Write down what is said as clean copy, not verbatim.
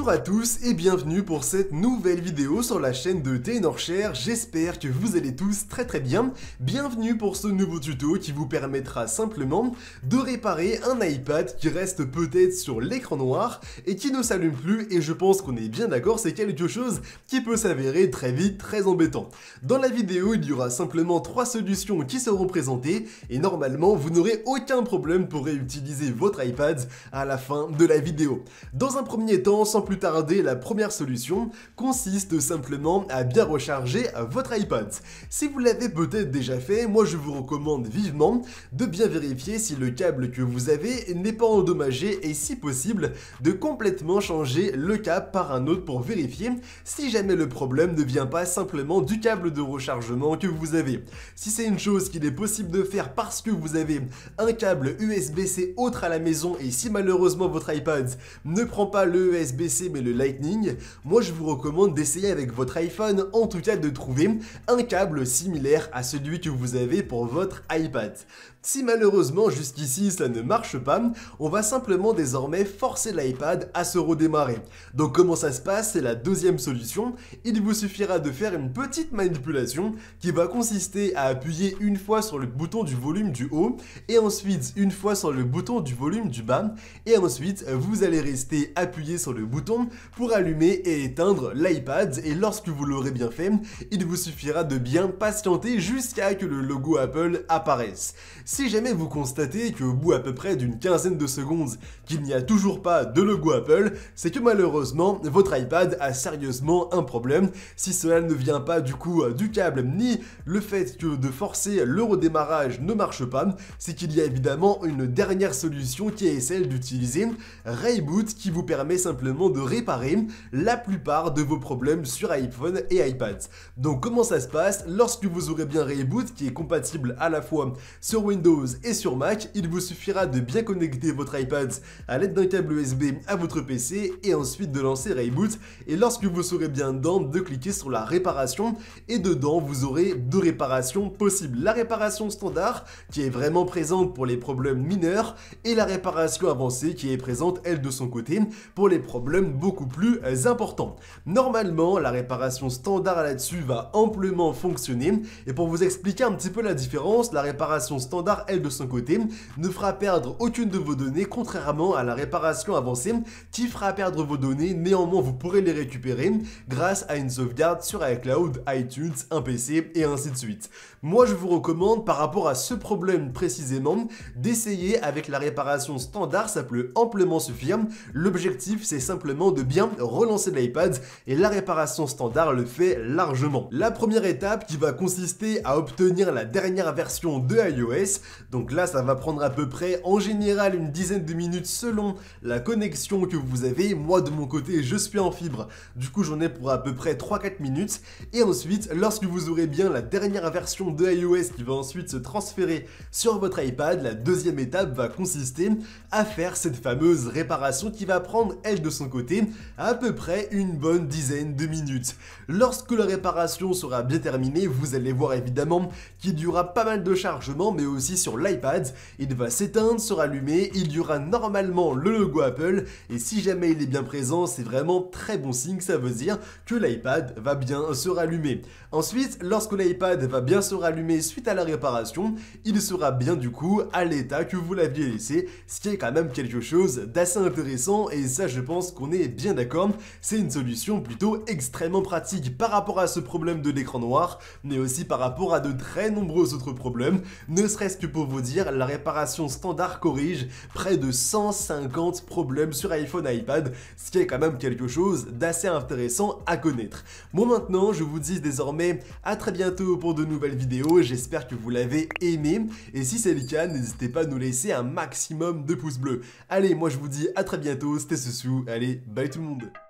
Bonjour à tous et bienvenue pour cette nouvelle vidéo sur la chaîne de Tenorshare. J'espère que vous allez tous très bien. Bienvenue pour ce nouveau tuto qui vous permettra simplement de réparer un iPad qui reste peut-être sur l'écran noir et qui ne s'allume plus, et je pense qu'on est bien d'accord, c'est quelque chose qui peut s'avérer très vite très embêtant. Dans la vidéo, il y aura simplement 3 solutions qui seront présentées et normalement vous n'aurez aucun problème pour réutiliser votre iPad à la fin de la vidéo. Dans un premier temps, sans plus tarder, la première solution consiste simplement à bien recharger votre iPad. Si vous l'avez peut-être déjà fait, moi je vous recommande vivement de bien vérifier si le câble que vous avez n'est pas endommagé et si possible de complètement changer le câble par un autre pour vérifier si jamais le problème ne vient pas simplement du câble de rechargement que vous avez. Si c'est une chose qu'il est possible de faire parce que vous avez un câble USB-C autre à la maison et si malheureusement votre iPad ne prend pas le USB-C mais le Lightning, moi je vous recommande d'essayer avec votre iPhone, en tout cas de trouver un câble similaire à celui que vous avez pour votre iPad. Si malheureusement jusqu'ici ça ne marche pas, on va simplement désormais forcer l'iPad à se redémarrer. Donc comment ça se passe? C'est la deuxième solution. Il vous suffira de faire une petite manipulation qui va consister à appuyer une fois sur le bouton du volume du haut et ensuite une fois sur le bouton du volume du bas, et ensuite vous allez rester appuyé sur le bouton pour allumer et éteindre l'iPad, et lorsque vous l'aurez bien fait, il vous suffira de bien patienter jusqu'à que le logo Apple apparaisse. Si jamais vous constatez qu'au bout à peu près d'une quinzaine de secondes qu'il n'y a toujours pas de logo Apple, c'est que malheureusement votre iPad a sérieusement un problème. Si cela ne vient pas du coup du câble ni le fait que de forcer le redémarrage ne marche pas, c'est qu'il y a évidemment une dernière solution qui est celle d'utiliser Rayboot, qui vous permet simplement de réparer la plupart de vos problèmes sur iPhone et iPad. Donc comment ça se passe? Lorsque vous aurez bien Rayboot qui est compatible à la fois sur Windows et sur Mac, il vous suffira de bien connecter votre iPad à l'aide d'un câble USB à votre PC et ensuite de lancer Rayboot, et lorsque vous serez bien dedans, de cliquer sur la réparation, et dedans vous aurez deux réparations possibles. La réparation standard qui est vraiment présente pour les problèmes mineurs et la réparation avancée qui est présente elle de son côté pour les problèmes beaucoup plus importants. Normalement la réparation standard là-dessus va amplement fonctionner, et pour vous expliquer un petit peu la différence, la réparation standard elle de son côté ne fera perdre aucune de vos données, contrairement à la réparation avancée qui fera perdre vos données. Néanmoins vous pourrez les récupérer grâce à une sauvegarde sur iCloud, iTunes, un PC et ainsi de suite. Moi je vous recommande par rapport à ce problème précisément d'essayer avec la réparation standard, ça peut amplement suffire. L'objectif c'est simplement de bien relancer l'iPad et la réparation standard le fait largement. La première étape qui va consister à obtenir la dernière version de iOS, donc là ça va prendre à peu près en général une dizaine de minutes selon la connexion que vous avez. Moi de mon côté je suis en fibre, du coup j'en ai pour à peu près 3-4 minutes, et ensuite lorsque vous aurez bien la dernière version de iOS qui va ensuite se transférer sur votre iPad, la deuxième étape va consister à faire cette fameuse réparation qui va prendre elle de son côté à peu près une bonne dizaine de minutes. Lorsque la réparation sera bien terminée, vous allez voir évidemment qu'il y aura pas mal de chargement, mais aussi sur l'iPad, il va s'éteindre, se rallumer, il y aura normalement le logo Apple, et si jamais il est bien présent, c'est vraiment très bon signe, ça veut dire que l'iPad va bien se rallumer. Ensuite, lorsque l'iPad va bien se rallumer suite à la réparation, il sera bien du coup à l'état que vous l'aviez laissé, ce qui est quand même quelque chose d'assez intéressant, et ça je pense qu'on est bien d'accord, c'est une solution plutôt extrêmement pratique par rapport à ce problème de l'écran noir, mais aussi par rapport à de très nombreux autres problèmes. Ne serait-ce que pour vous dire, la réparation standard corrige près de 150 problèmes sur iPhone et iPad, ce qui est quand même quelque chose d'assez intéressant à connaître. Moi maintenant, je vous dis désormais à très bientôt pour de nouvelles vidéos, j'espère que vous l'avez aimé, et si c'est le cas, n'hésitez pas à nous laisser un maximum de pouces bleus. Allez, moi je vous dis à très bientôt, c'était Soussou, allez, bye tout le monde.